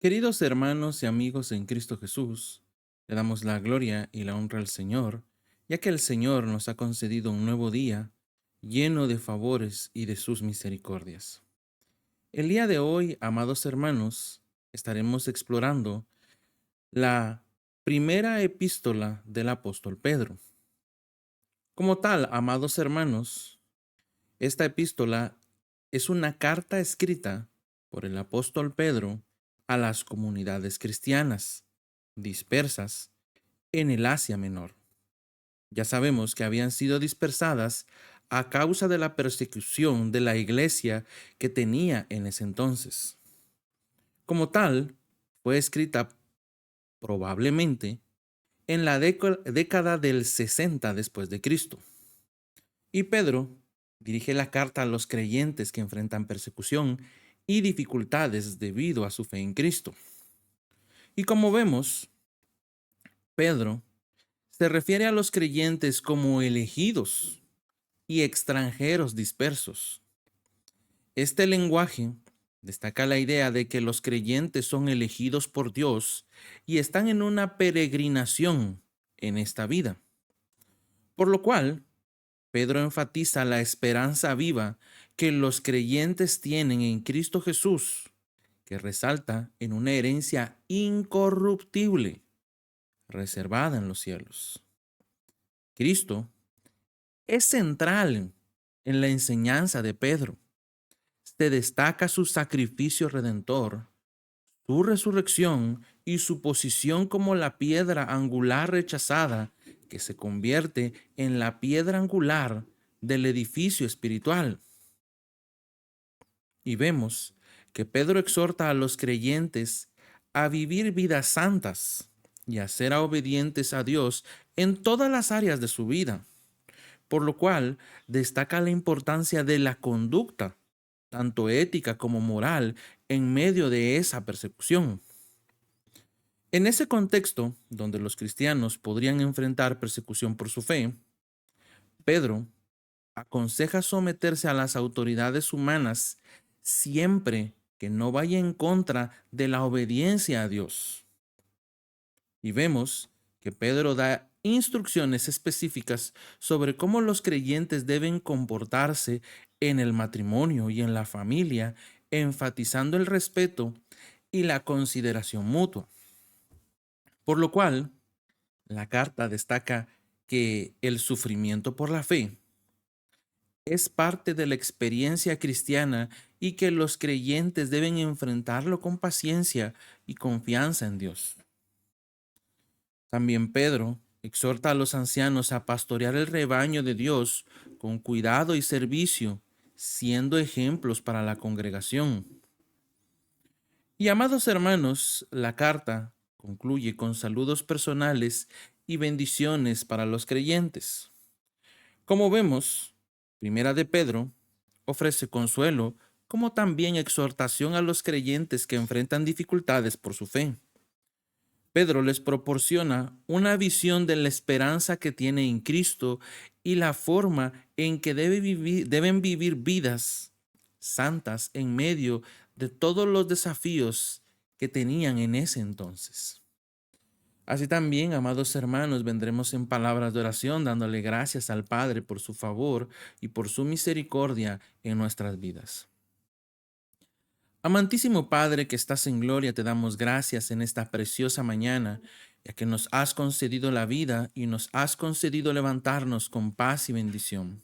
Queridos hermanos y amigos en Cristo Jesús, le damos la gloria y la honra al Señor, ya que el Señor nos ha concedido un nuevo día lleno de favores y de sus misericordias. El día de hoy, amados hermanos, estaremos explorando la primera epístola del apóstol Pedro. Como tal, amados hermanos, esta epístola es una carta escrita por el apóstol Pedro a las comunidades cristianas dispersas en el Asia Menor. Ya sabemos que habían sido dispersadas a causa de la persecución de la iglesia que tenía en ese entonces. Como tal, fue escrita probablemente en la década del 60 después de Cristo. Y Pedro dirige la carta a los creyentes que enfrentan persecución y dificultades debido a su fe en Cristo. Y como vemos, Pedro se refiere a los creyentes como elegidos y extranjeros dispersos. Este lenguaje destaca la idea de que los creyentes son elegidos por Dios y están en una peregrinación en esta vida. Por lo cual, Pedro enfatiza la esperanza viva que los creyentes tienen en Cristo Jesús, que resalta en una herencia incorruptible, reservada en los cielos. Cristo es central en la enseñanza de Pedro. Se destaca su sacrificio redentor, su resurrección y su posición como la piedra angular rechazada que se convierte en la piedra angular del edificio espiritual. Y vemos que Pedro exhorta a los creyentes a vivir vidas santas y a ser obedientes a Dios en todas las áreas de su vida, por lo cual destaca la importancia de la conducta, tanto ética como moral, en medio de esa persecución. En ese contexto, donde los cristianos podrían enfrentar persecución por su fe, Pedro aconseja someterse a las autoridades humanas siempre que no vaya en contra de la obediencia a Dios. Y vemos que Pedro da instrucciones específicas sobre cómo los creyentes deben comportarse en el matrimonio y en la familia, enfatizando el respeto y la consideración mutua. Por lo cual, la carta destaca que el sufrimiento por la fe es parte de la experiencia cristiana y que los creyentes deben enfrentarlo con paciencia y confianza en Dios. También Pedro exhorta a los ancianos a pastorear el rebaño de Dios con cuidado y servicio, siendo ejemplos para la congregación. Y amados hermanos, la carta concluye con saludos personales y bendiciones para los creyentes. Como vemos, Primera de Pedro ofrece consuelo como también exhortación a los creyentes que enfrentan dificultades por su fe. Pedro les proporciona una visión de la esperanza que tiene en Cristo y la forma en que deben vivir vidas santas en medio de todos los desafíos que tenían en ese entonces. Así también, amados hermanos, vendremos en palabras de oración dándole gracias al Padre por su favor y por su misericordia en nuestras vidas. Amantísimo Padre que estás en gloria, te damos gracias en esta preciosa mañana, ya que nos has concedido la vida y nos has concedido levantarnos con paz y bendición.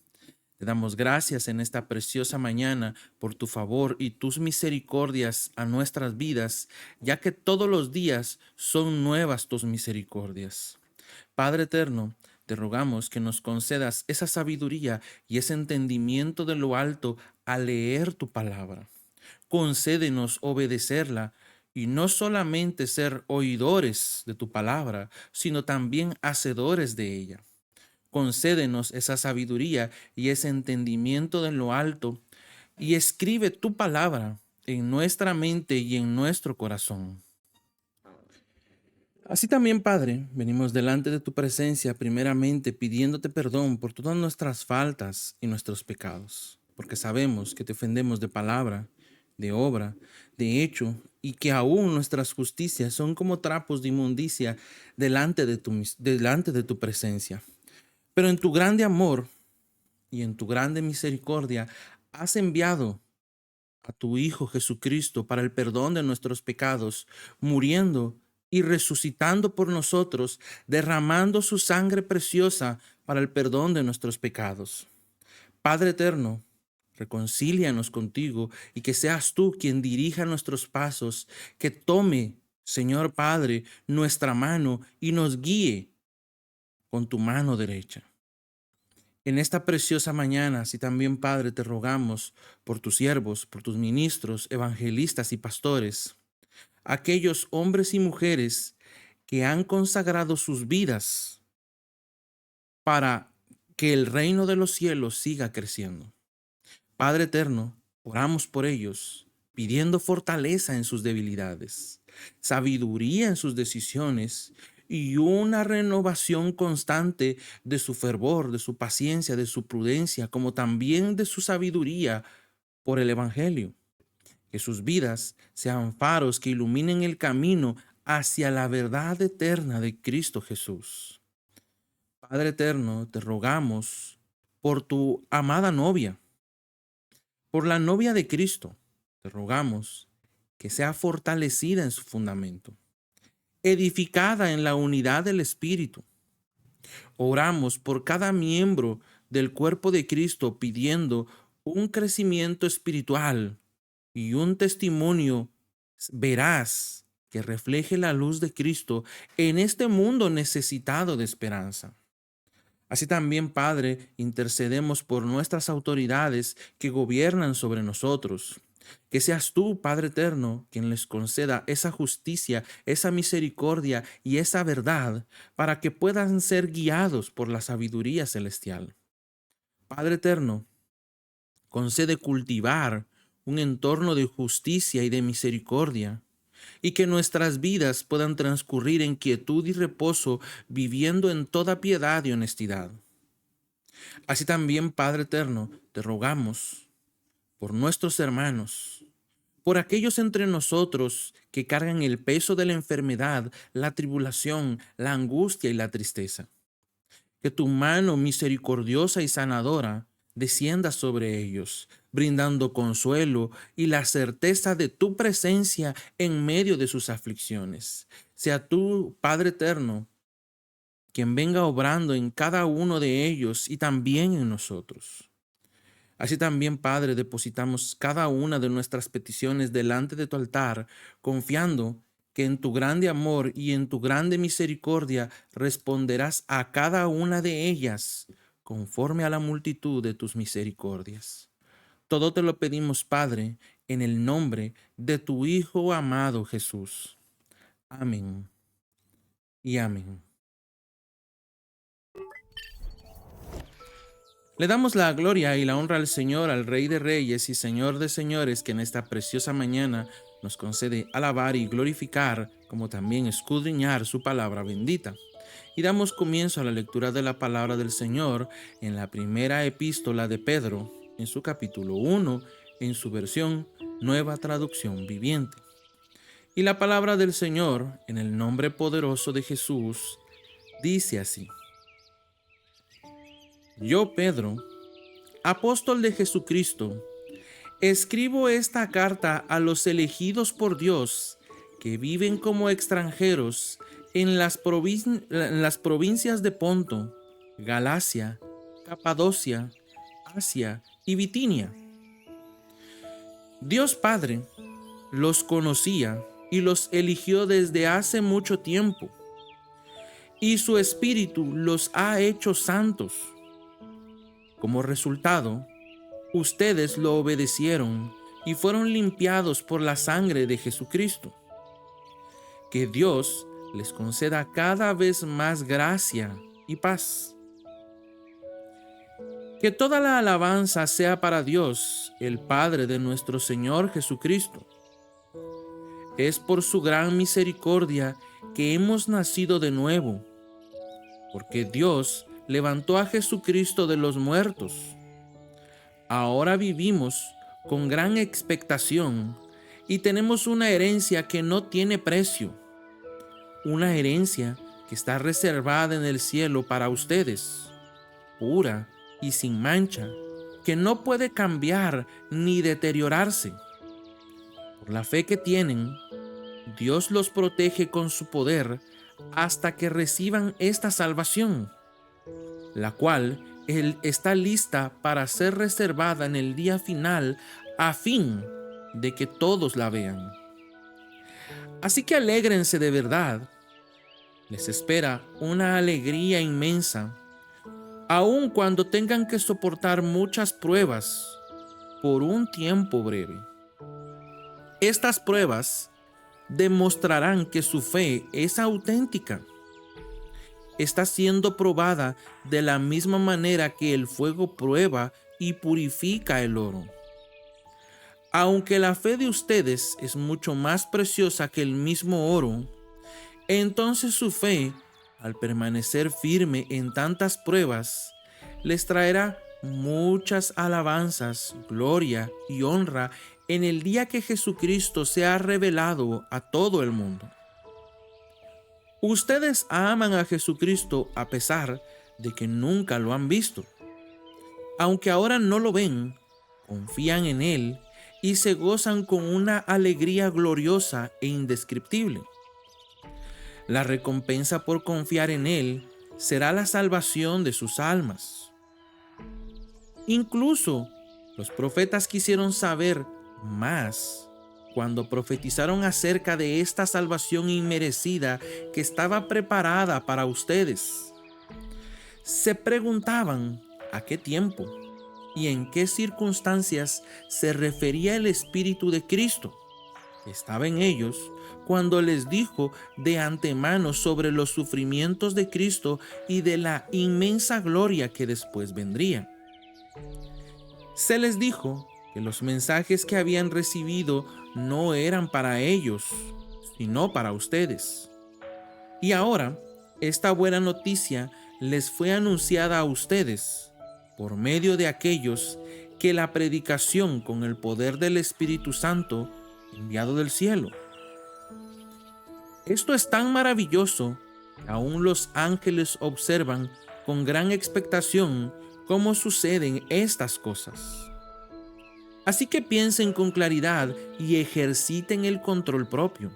Te damos gracias en esta preciosa mañana por tu favor y tus misericordias a nuestras vidas, ya que todos los días son nuevas tus misericordias. Padre eterno, te rogamos que nos concedas esa sabiduría y ese entendimiento de lo alto al leer tu palabra. Concédenos obedecerla y no solamente ser oidores de tu palabra, sino también hacedores de ella. Concédenos esa sabiduría y ese entendimiento de lo alto y escribe tu palabra en nuestra mente y en nuestro corazón. Así también, Padre, venimos delante de tu presencia primeramente pidiéndote perdón por todas nuestras faltas y nuestros pecados, porque sabemos que te ofendemos de palabra, de obra, de hecho, y que aún nuestras justicias son como trapos de inmundicia delante de tu presencia. Pero en tu grande amor y en tu grande misericordia has enviado a tu Hijo Jesucristo para el perdón de nuestros pecados, muriendo y resucitando por nosotros, derramando su sangre preciosa para el perdón de nuestros pecados. Padre eterno, reconcílianos contigo y que seas tú quien dirija nuestros pasos, que tome, Señor Padre, nuestra mano y nos guíe con tu mano derecha. En esta preciosa mañana, así también, Padre, te rogamos por tus siervos, por tus ministros, evangelistas y pastores, aquellos hombres y mujeres que han consagrado sus vidas para que el reino de los cielos siga creciendo. Padre eterno, oramos por ellos, pidiendo fortaleza en sus debilidades, sabiduría en sus decisiones y una renovación constante de su fervor, de su paciencia, de su prudencia, como también de su sabiduría por el Evangelio. Que sus vidas sean faros que iluminen el camino hacia la verdad eterna de Cristo Jesús. Padre eterno, te rogamos por tu amada novia, por la novia de Cristo, te rogamos que sea fortalecida en su fundamento, edificada en la unidad del Espíritu. Oramos por cada miembro del cuerpo de Cristo pidiendo un crecimiento espiritual y un testimonio veraz que refleje la luz de Cristo en este mundo necesitado de esperanza. Así también, Padre, intercedemos por nuestras autoridades que gobiernan sobre nosotros. Que seas tú, Padre eterno, quien les conceda esa justicia, esa misericordia y esa verdad para que puedan ser guiados por la sabiduría celestial. Padre eterno, concede cultivar un entorno de justicia y de misericordia, y que nuestras vidas puedan transcurrir en quietud y reposo, viviendo en toda piedad y honestidad. Así también, Padre eterno, te rogamos por nuestros hermanos, por aquellos entre nosotros que cargan el peso de la enfermedad, la tribulación, la angustia y la tristeza. Que tu mano misericordiosa y sanadora descienda sobre ellos, brindando consuelo y la certeza de tu presencia en medio de sus aflicciones. Sea tú, Padre eterno, quien venga obrando en cada uno de ellos y también en nosotros. Así también, Padre, depositamos cada una de nuestras peticiones delante de tu altar, confiando que en tu grande amor y en tu grande misericordia responderás a cada una de ellas conforme a la multitud de tus misericordias. Todo te lo pedimos, Padre, en el nombre de tu Hijo amado Jesús. Amén y amén. Le damos la gloria y la honra al Señor, al Rey de Reyes y Señor de Señores, que en esta preciosa mañana nos concede alabar y glorificar, como también escudriñar su palabra bendita. Y damos comienzo a la lectura de la palabra del Señor en la primera epístola de Pedro, en su capítulo 1, en su versión Nueva Traducción Viviente. Y la palabra del Señor, en el nombre poderoso de Jesús, dice así: Yo, Pedro, apóstol de Jesucristo, escribo esta carta a los elegidos por Dios que viven como extranjeros en las provincias de Ponto, Galacia, Capadocia, Asia y Bitinia. Dios Padre los conocía y los eligió desde hace mucho tiempo, y su Espíritu los ha hecho santos. Como resultado, ustedes lo obedecieron y fueron limpiados por la sangre de Jesucristo. Que Dios les conceda cada vez más gracia y paz. Que toda la alabanza sea para Dios, el Padre de nuestro Señor Jesucristo. Es por su gran misericordia que hemos nacido de nuevo, porque Dios levantó a Jesucristo de los muertos. Ahora vivimos con gran expectación y tenemos una herencia que no tiene precio, una herencia que está reservada en el cielo para ustedes, pura y sin mancha, que no puede cambiar ni deteriorarse. Por la fe que tienen, Dios los protege con su poder hasta que reciban esta salvación, la cual Él está lista para ser reservada en el día final a fin de que todos la vean. Así que alégrense de verdad. Les espera una alegría inmensa, aun cuando tengan que soportar muchas pruebas por un tiempo breve. Estas pruebas demostrarán que su fe es auténtica. Está siendo probada de la misma manera que el fuego prueba y purifica el oro. Aunque la fe de ustedes es mucho más preciosa que el mismo oro, entonces su fe, al permanecer firme en tantas pruebas, les traerá muchas alabanzas, gloria y honra en el día que Jesucristo sea revelado a todo el mundo. Ustedes aman a Jesucristo a pesar de que nunca lo han visto. Aunque ahora no lo ven, confían en Él y se gozan con una alegría gloriosa e indescriptible. La recompensa por confiar en Él será la salvación de sus almas. Incluso los profetas quisieron saber más cuando profetizaron acerca de esta salvación inmerecida que estaba preparada para ustedes. Se preguntaban a qué tiempo y en qué circunstancias se refería el Espíritu de Cristo que estaba en ellos cuando les dijo de antemano sobre los sufrimientos de Cristo y de la inmensa gloria que después vendría. Se les dijo que los mensajes que habían recibido no eran para ellos, sino para ustedes. Y ahora, esta buena noticia les fue anunciada a ustedes por medio de aquellos que la predicación con el poder del Espíritu Santo enviado del cielo. Esto es tan maravilloso que aún los ángeles observan con gran expectación cómo suceden estas cosas. Así que piensen con claridad y ejerciten el control propio.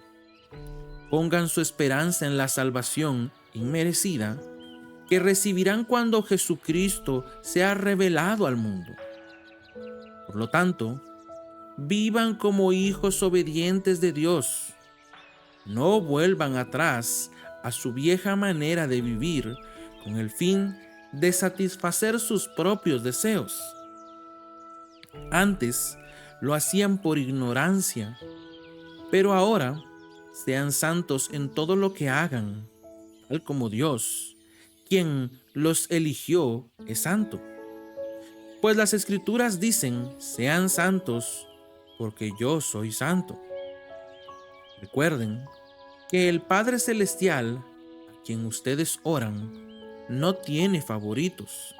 Pongan su esperanza en la salvación inmerecida que recibirán cuando Jesucristo sea revelado al mundo. Por lo tanto, vivan como hijos obedientes de Dios. No vuelvan atrás a su vieja manera de vivir con el fin de satisfacer sus propios deseos. Antes lo hacían por ignorancia, pero ahora sean santos en todo lo que hagan, tal como Dios, quien los eligió, es santo. Pues las Escrituras dicen, sean santos, porque yo soy santo. Recuerden que el Padre Celestial, a quien ustedes oran, no tiene favoritos.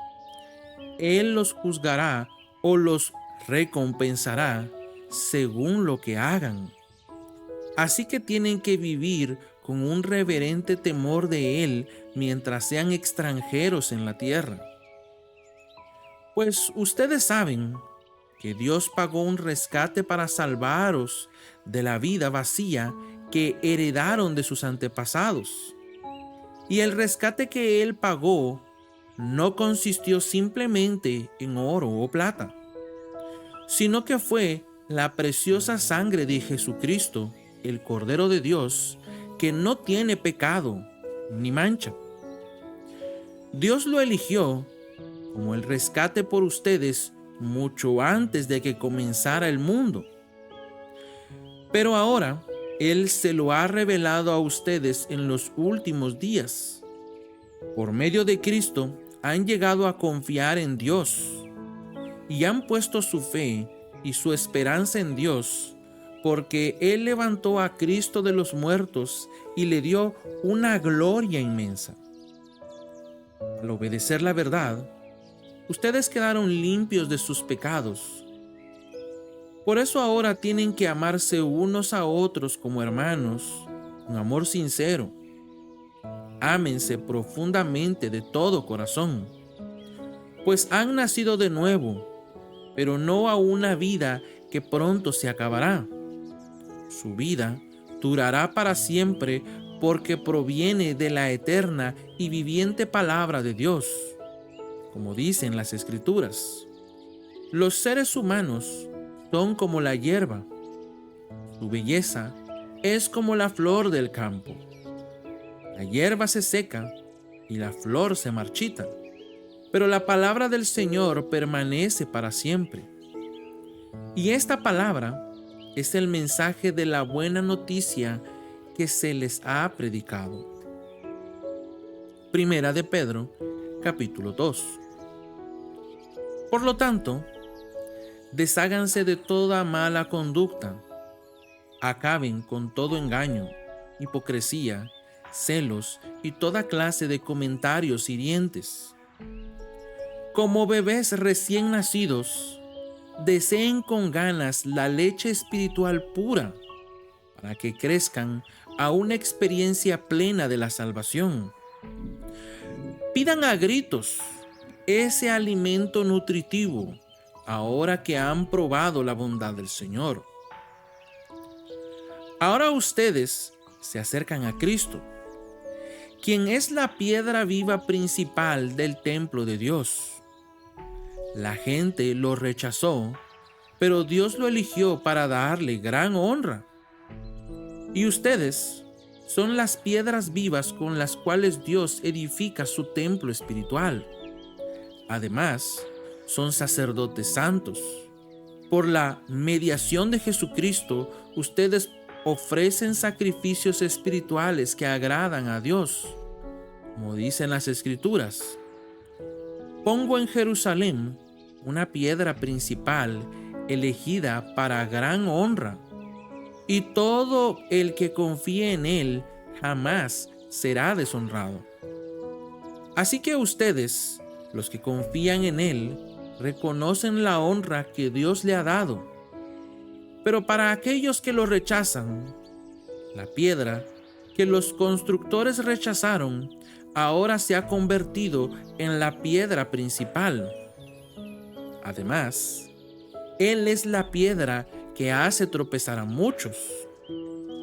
Él los juzgará o los recompensará según lo que hagan. Así que tienen que vivir con un reverente temor de Él mientras sean extranjeros en la tierra. Pues ustedes saben que Dios pagó un rescate para salvaros de la vida vacía que heredaron de sus antepasados. Y el rescate que Él pagó no consistió simplemente en oro o plata, sino que fue la preciosa sangre de Jesucristo, el Cordero de Dios, que no tiene pecado ni mancha. Dios lo eligió como el rescate por ustedes mucho antes de que comenzara el mundo. Pero ahora Él se lo ha revelado a ustedes en los últimos días. Por medio de Cristo han llegado a confiar en Dios y han puesto su fe y su esperanza en Dios, porque Él levantó a Cristo de los muertos y le dio una gloria inmensa. Al obedecer la verdad, ustedes quedaron limpios de sus pecados. Por eso ahora tienen que amarse unos a otros como hermanos, un amor sincero. Ámense profundamente de todo corazón, pues han nacido de nuevo, pero no a una vida que pronto se acabará. Su vida durará para siempre porque proviene de la eterna y viviente palabra de Dios, como dicen las Escrituras. Los seres humanos son como la hierba, su belleza es como la flor del campo. La hierba se seca y la flor se marchita, pero la palabra del Señor permanece para siempre. Y esta palabra es el mensaje de la buena noticia que se les ha predicado. Primera de Pedro, capítulo 2. Por lo tanto, desháganse de toda mala conducta, acaben con todo engaño, hipocresía, celos y toda clase de comentarios hirientes. Como bebés recién nacidos, deseen con ganas la leche espiritual pura, para que crezcan a una experiencia plena de la salvación. Pidan a gritos ese alimento nutritivo, ahora que han probado la bondad del Señor. Ahora ustedes se acercan a Cristo, quien es la piedra viva principal del templo de Dios. La gente lo rechazó, pero Dios lo eligió para darle gran honra. Y ustedes son las piedras vivas con las cuales Dios edifica su templo espiritual. Además, son sacerdotes santos. Por la mediación de Jesucristo, ustedes ofrecen sacrificios espirituales que agradan a Dios. Como dicen las Escrituras, pongo en Jerusalén una piedra principal elegida para gran honra, y todo el que confíe en él jamás será deshonrado. Así que ustedes, los que confían en él, reconocen la honra que Dios le ha dado. Pero para aquellos que lo rechazan, la piedra que los constructores rechazaron ahora se ha convertido en la piedra principal. Además, Él es la piedra que hace tropezar a muchos.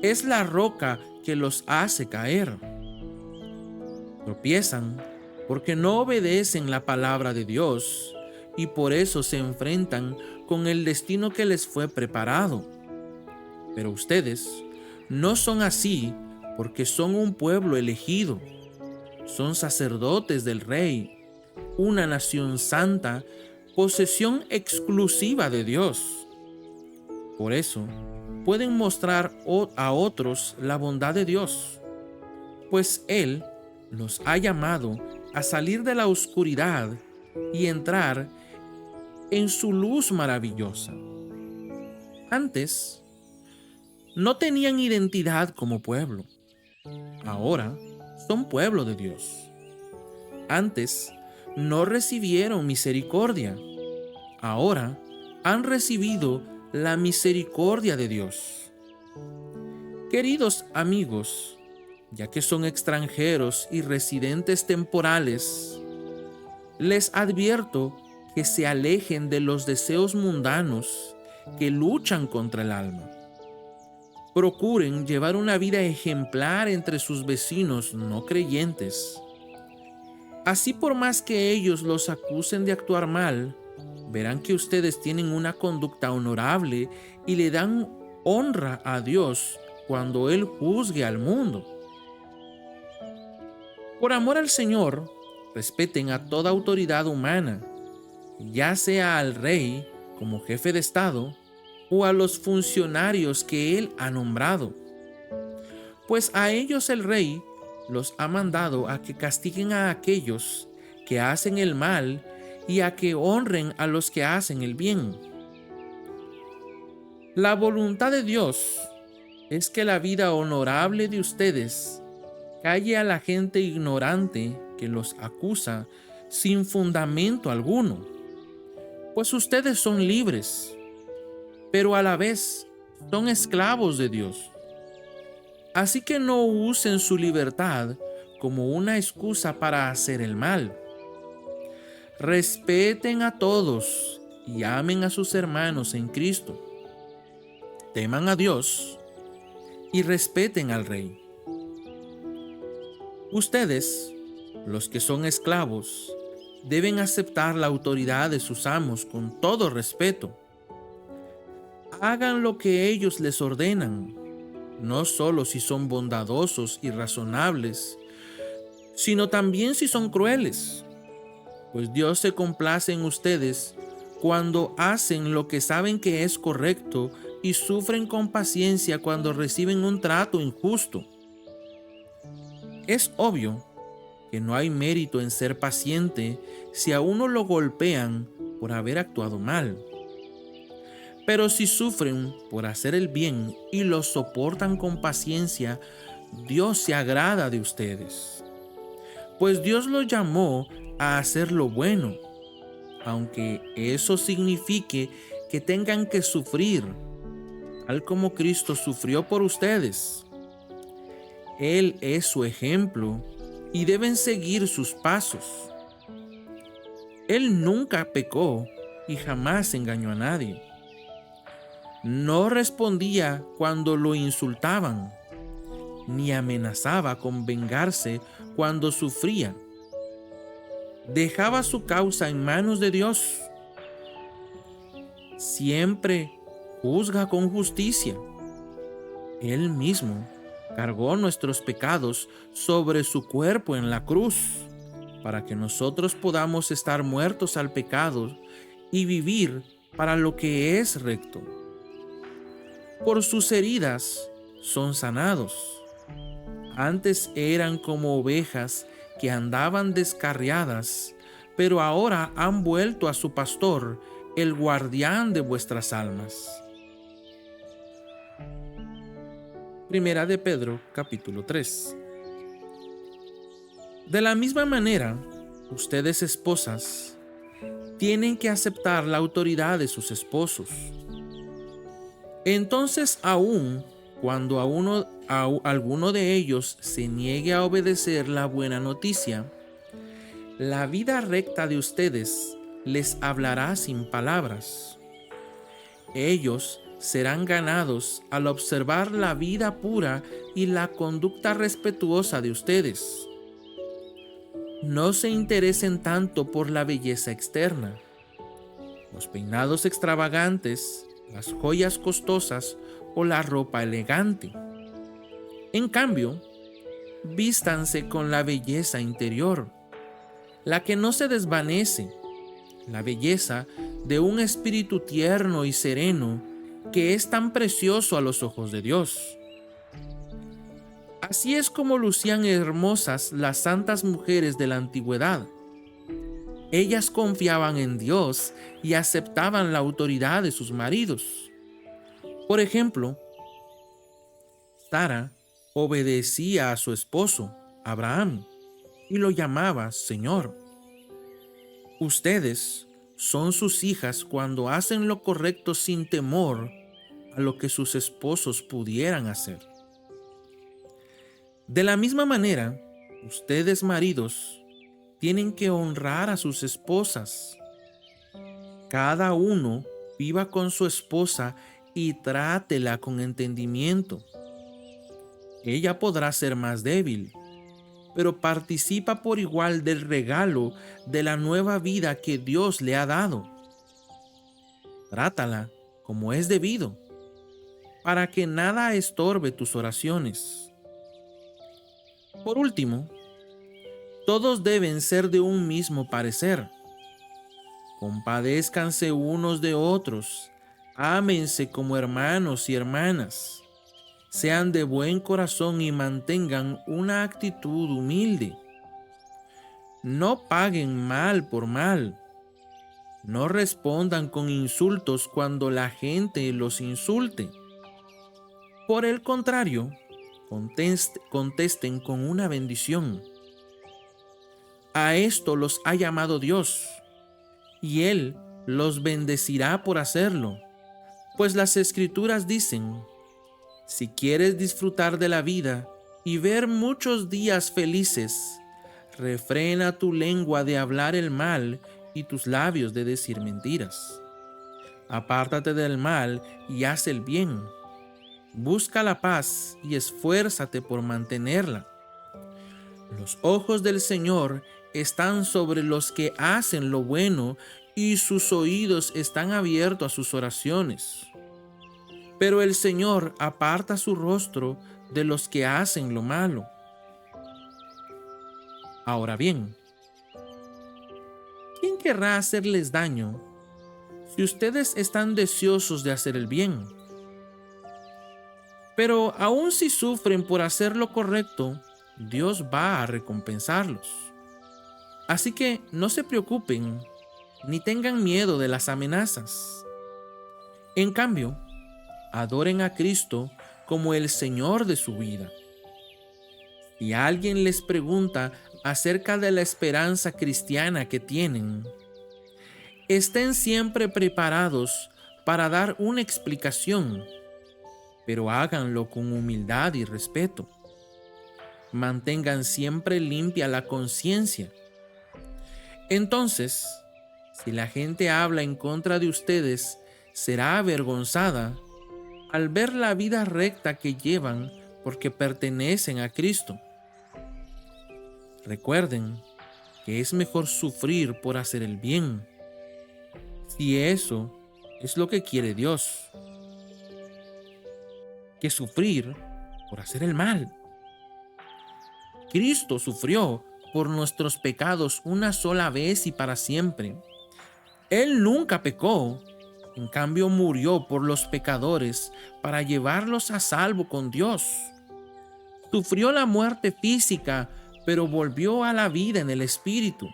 Es la roca que los hace caer. Tropiezan porque no obedecen la palabra de Dios y por eso se enfrentan con el destino que les fue preparado. Pero ustedes no son así porque son un pueblo elegido. Son sacerdotes del Rey, una nación santa, posesión exclusiva de Dios. Por eso, pueden mostrar a otros la bondad de Dios, pues Él los ha llamado a salir de la oscuridad y entrar en su luz maravillosa. Antes, no tenían identidad como pueblo. Ahora son pueblo de Dios. Antes, no recibieron misericordia. Ahora han recibido la misericordia de Dios. Queridos amigos, ya que son extranjeros y residentes temporales, les advierto que se alejen de los deseos mundanos que luchan contra el alma. Procuren llevar una vida ejemplar entre sus vecinos no creyentes. Así, por más que ellos los acusen de actuar mal, verán que ustedes tienen una conducta honorable y le dan honra a Dios cuando Él juzgue al mundo. Por amor al Señor, respeten a toda autoridad humana, ya sea al rey como jefe de Estado o a los funcionarios que Él ha nombrado, pues a ellos el rey los ha mandado a que castiguen a aquellos que hacen el mal y a que honren a los que hacen el bien. La voluntad de Dios es que la vida honorable de ustedes calle a la gente ignorante que los acusa sin fundamento alguno, pues ustedes son libres. pero a la vez son esclavos de Dios. Así que no usen su libertad como una excusa para hacer el mal. Respeten a todos y amen a sus hermanos en Cristo. Teman a Dios y respeten al Rey. Ustedes, los que son esclavos, deben aceptar la autoridad de sus amos con todo respeto. Hagan lo que ellos les ordenan, no solo si son bondadosos y razonables, sino también si son crueles, pues Dios se complace en ustedes cuando hacen lo que saben que es correcto y sufren con paciencia cuando reciben un trato injusto. Es obvio que no hay mérito en ser paciente si a uno lo golpean por haber actuado mal. Pero si sufren por hacer el bien y lo soportan con paciencia, Dios se agrada de ustedes. Pues Dios los llamó a hacer lo bueno, aunque eso signifique que tengan que sufrir, tal como Cristo sufrió por ustedes. Él es su ejemplo y deben seguir sus pasos. Él nunca pecó y jamás engañó a nadie. No respondía cuando lo insultaban, ni amenazaba con vengarse cuando sufría. Dejaba su causa en manos de Dios. Siempre juzga con justicia. Él mismo cargó nuestros pecados sobre su cuerpo en la cruz, para que nosotros podamos estar muertos al pecado y vivir para lo que es recto. Por sus heridas son sanados. Antes eran como ovejas que andaban descarriadas, pero ahora han vuelto a su pastor, el guardián de vuestras almas. Primera de Pedro, capítulo 3. De la misma manera, ustedes esposas tienen que aceptar la autoridad de sus esposos. Entonces, aun cuando alguno de ellos se niegue a obedecer la buena noticia, la vida recta de ustedes les hablará sin palabras. Ellos serán ganados al observar la vida pura y la conducta respetuosa de ustedes. No se interesen tanto por la belleza externa, los peinados extravagantes, las joyas costosas o la ropa elegante. En cambio, vístanse con la belleza interior, la que no se desvanece, la belleza de un espíritu tierno y sereno que es tan precioso a los ojos de Dios. Así es como lucían hermosas las santas mujeres de la antigüedad. Ellas confiaban en Dios y aceptaban la autoridad de sus maridos. Por ejemplo, Sara obedecía a su esposo, Abraham, y lo llamaba Señor. Ustedes son sus hijas cuando hacen lo correcto sin temor a lo que sus esposos pudieran hacer. De la misma manera, ustedes maridos tienen que honrar a sus esposas. Cada uno viva con su esposa y trátela con entendimiento. Ella podrá ser más débil, pero participa por igual del regalo de la nueva vida que Dios le ha dado. Trátala como es debido, para que nada estorbe tus oraciones. Por último, todos deben ser de un mismo parecer. Compadézcanse unos de otros, ámense como hermanos y hermanas. Sean de buen corazón y mantengan una actitud humilde. No paguen mal por mal. No respondan con insultos cuando la gente los insulte. Por el contrario, contesten con una bendición. A esto los ha llamado Dios, y Él los bendecirá por hacerlo, Pues las Escrituras dicen: si quieres disfrutar de la vida y ver muchos días felices, refrena tu lengua de hablar el mal y tus labios de decir mentiras. Apártate del mal y haz el bien. Busca la paz y esfuérzate por mantenerla. Los ojos del Señor están sobre los que hacen lo bueno y sus oídos están abiertos a sus oraciones. Pero el Señor aparta su rostro de los que hacen lo malo. Ahora bien, ¿quién querrá hacerles daño si ustedes están deseosos de hacer el bien? Pero aun si sufren por hacer lo correcto, Dios va a recompensarlos. Así que no se preocupen ni tengan miedo de las amenazas. En cambio, adoren a Cristo como el Señor de su vida. Si alguien les pregunta acerca de la esperanza cristiana que tienen, estén siempre preparados para dar una explicación, pero háganlo con humildad y respeto. Mantengan siempre limpia la conciencia. Entonces, si la gente habla en contra de ustedes, será avergonzada al ver la vida recta que llevan porque pertenecen a Cristo. Recuerden que es mejor sufrir por hacer el bien, si eso es lo que quiere Dios, que sufrir por hacer el mal. Cristo sufrió por nuestros pecados una sola vez y para siempre. Él nunca pecó, en cambio murió por los pecadores para llevarlos a salvo con Dios. Sufrió la muerte física, pero volvió a la vida en el Espíritu.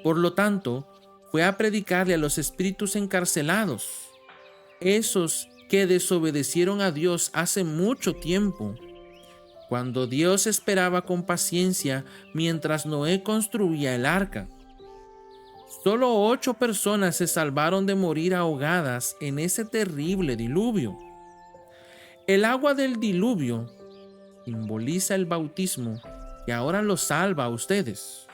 Por lo tanto, fue a predicarle a los espíritus encarcelados, esos que desobedecieron a Dios hace mucho tiempo, cuando Dios esperaba con paciencia mientras Noé construía el arca. Solo 8 personas se salvaron de morir ahogadas en ese terrible diluvio. El agua del diluvio simboliza el bautismo que ahora los salva a ustedes,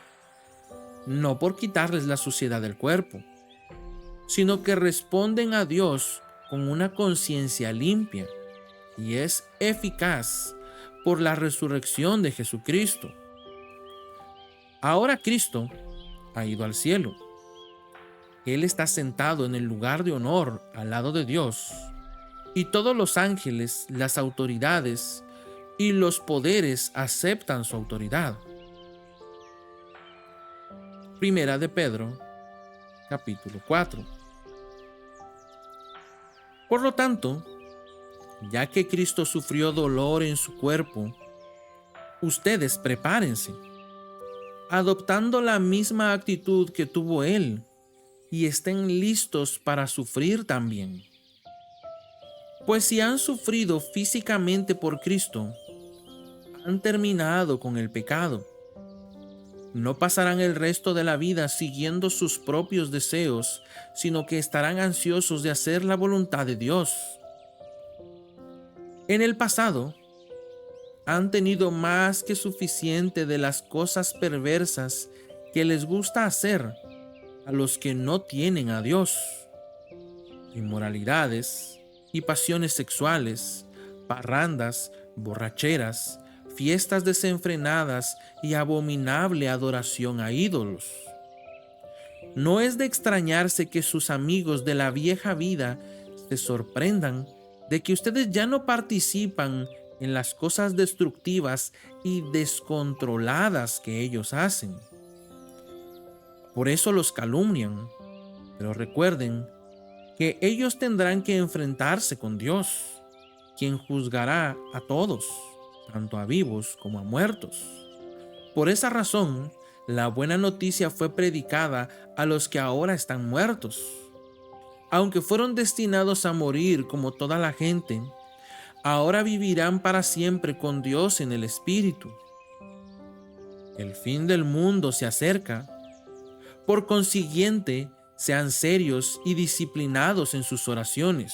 no por quitarles la suciedad del cuerpo, sino que responden a Dios con una conciencia limpia y es eficaz por la resurrección de Jesucristo. Ahora Cristo ha ido al cielo. Él está sentado en el lugar de honor al lado de Dios, y todos los ángeles, las autoridades y los poderes aceptan su autoridad. Primera de Pedro, capítulo 4. Por lo tanto, ya que Cristo sufrió dolor en su cuerpo, ustedes prepárense, adoptando la misma actitud que tuvo Él, y estén listos para sufrir también. Pues si han sufrido físicamente por Cristo, han terminado con el pecado. No pasarán el resto de la vida siguiendo sus propios deseos, sino que estarán ansiosos de hacer la voluntad de Dios. En el pasado, han tenido más que suficiente de las cosas perversas que les gusta hacer a los que no tienen a Dios: inmoralidades y pasiones sexuales, parrandas, borracheras, fiestas desenfrenadas y abominable adoración a ídolos. No es de extrañarse que sus amigos de la vieja vida se sorprendan de que ustedes ya no participan en las cosas destructivas y descontroladas que ellos hacen. Por eso los calumnian, pero recuerden que ellos tendrán que enfrentarse con Dios, quien juzgará a todos, tanto a vivos como a muertos. Por esa razón, la buena noticia fue predicada a los que ahora están muertos. Aunque fueron destinados a morir como toda la gente, ahora vivirán para siempre con Dios en el Espíritu. El fin del mundo se acerca. Por consiguiente, sean serios y disciplinados en sus oraciones.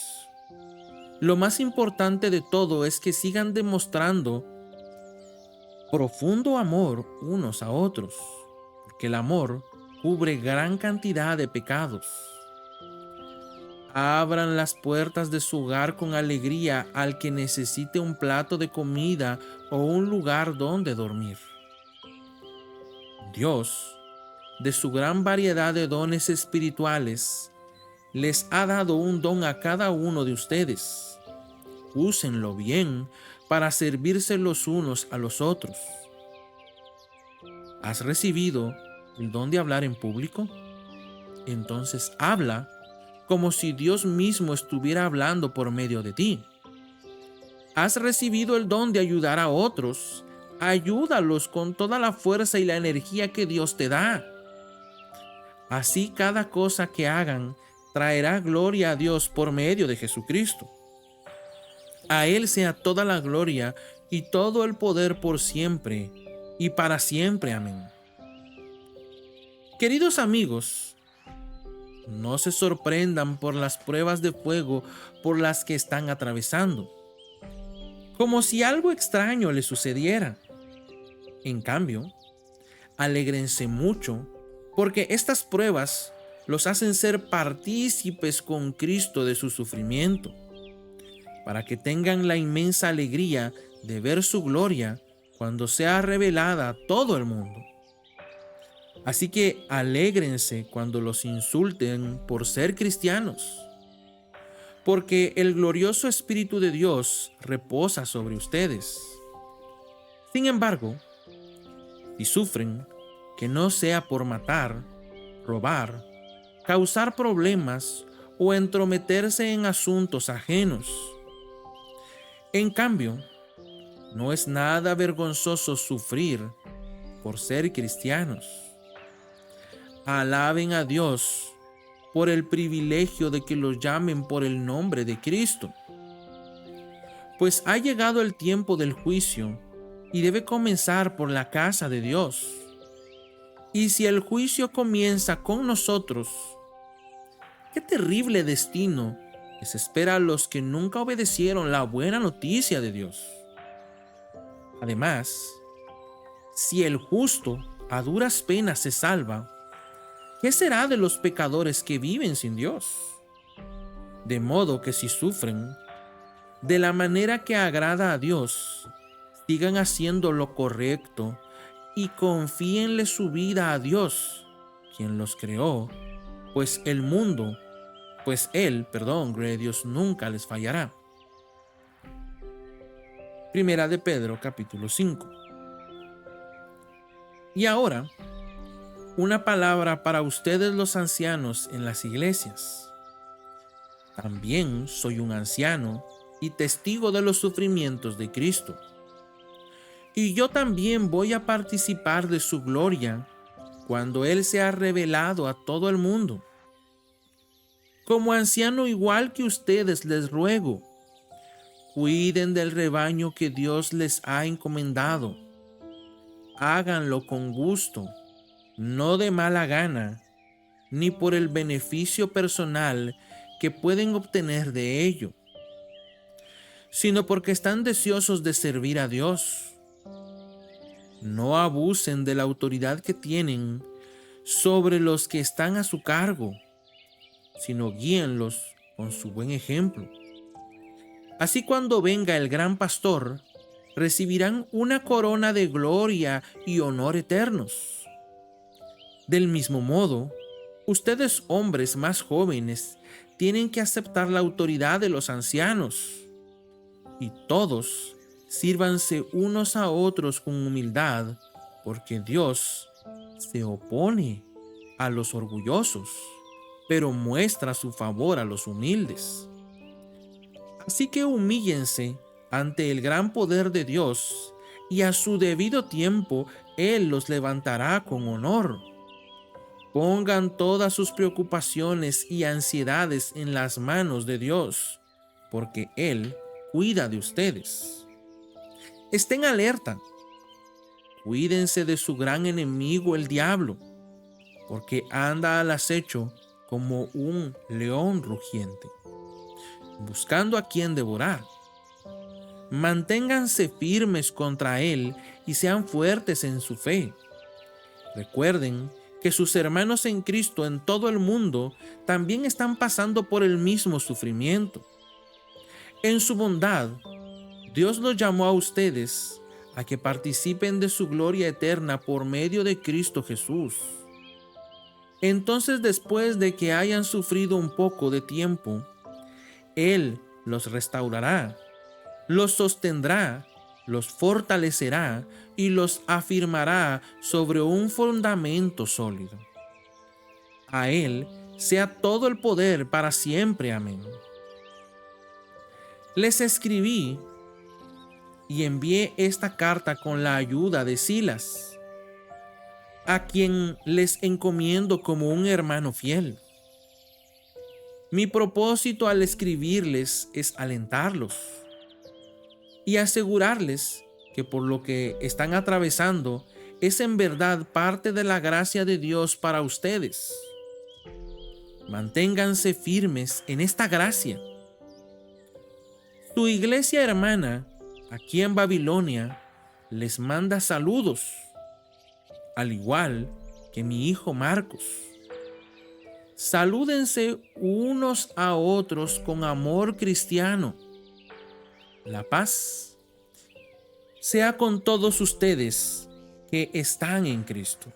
Lo más importante de todo es que sigan demostrando profundo amor unos a otros, porque el amor cubre gran cantidad de pecados. Abran las puertas de su hogar con alegría al que necesite un plato de comida o un lugar donde dormir. Dios, de su gran variedad de dones espirituales, les ha dado un don a cada uno de ustedes. Úsenlo bien para servirse los unos a los otros. ¿Has recibido el don de hablar en público? Entonces habla como si Dios mismo estuviera hablando por medio de ti. ¿Has recibido el don de ayudar a otros? Ayúdalos con toda la fuerza y la energía que Dios te da. Así cada cosa que hagan traerá gloria a Dios por medio de Jesucristo. A Él sea toda la gloria y todo el poder por siempre y para siempre. Amén. Queridos amigos, no se sorprendan por las pruebas de fuego por las que están atravesando, como si algo extraño les sucediera. En cambio, alégrense mucho porque estas pruebas los hacen ser partícipes con Cristo de su sufrimiento, para que tengan la inmensa alegría de ver su gloria cuando sea revelada a todo el mundo. Así que alégrense cuando los insulten por ser cristianos, porque el glorioso Espíritu de Dios reposa sobre ustedes. Sin embargo, si sufren, que no sea por matar, robar, causar problemas o entrometerse en asuntos ajenos. En cambio, no es nada vergonzoso sufrir por ser cristianos. Alaben a Dios por el privilegio de que los llamen por el nombre de Cristo. Pues ha llegado el tiempo del juicio y debe comenzar por la casa de Dios. Y si el juicio comienza con nosotros, qué terrible destino les espera a los que nunca obedecieron la buena noticia de Dios. Además, si el justo a duras penas se salva, ¿qué será de los pecadores que viven sin Dios? De modo que si sufren de la manera que agrada a Dios, sigan haciendo lo correcto y confíenle su vida a Dios, quien los creó, pues Él, Dios nunca les fallará. Primera de Pedro, capítulo 5. Y ahora, una palabra para ustedes los ancianos en las iglesias. También soy un anciano y testigo de los sufrimientos de Cristo. Y yo también voy a participar de su gloria cuando Él sea revelado a todo el mundo. Como anciano igual que ustedes les ruego, cuiden del rebaño que Dios les ha encomendado. Háganlo con gusto, no de mala gana, ni por el beneficio personal que pueden obtener de ello, sino porque están deseosos de servir a Dios. No abusen de la autoridad que tienen sobre los que están a su cargo, sino guíenlos con su buen ejemplo. Así cuando venga el gran pastor, recibirán una corona de gloria y honor eternos. Del mismo modo, ustedes hombres más jóvenes tienen que aceptar la autoridad de los ancianos, y todos sírvanse unos a otros con humildad, porque Dios se opone a los orgullosos, pero muestra su favor a los humildes. Así que humíllense ante el gran poder de Dios, y a su debido tiempo Él los levantará con honor. Pongan todas sus preocupaciones y ansiedades en las manos de Dios, porque Él cuida de ustedes. Estén alerta. Cuídense de su gran enemigo, el diablo, porque anda al acecho como un león rugiente. buscando a quien devorar. Manténganse firmes contra él y sean fuertes en su fe. Recuerden que sus hermanos en Cristo en todo el mundo también están pasando por el mismo sufrimiento. En su bondad, Dios los llamó a ustedes a que participen de su gloria eterna por medio de Cristo Jesús. Entonces, después de que hayan sufrido un poco de tiempo, Él los restaurará, los sostendrá, los fortalecerá y los afirmará sobre un fundamento sólido. A Él sea todo el poder para siempre. Amén. Les escribí y envié esta carta con la ayuda de Silas, a quien les encomiendo como un hermano fiel. Mi propósito al escribirles es alentarlos y asegurarles que por lo que están atravesando es en verdad parte de la gracia de Dios para ustedes. Manténganse firmes en esta gracia. Su iglesia hermana, aquí en Babilonia, les manda saludos, al igual que mi hijo Marcos. Salúdense unos a otros con amor cristiano. La paz sea con todos ustedes que están en Cristo.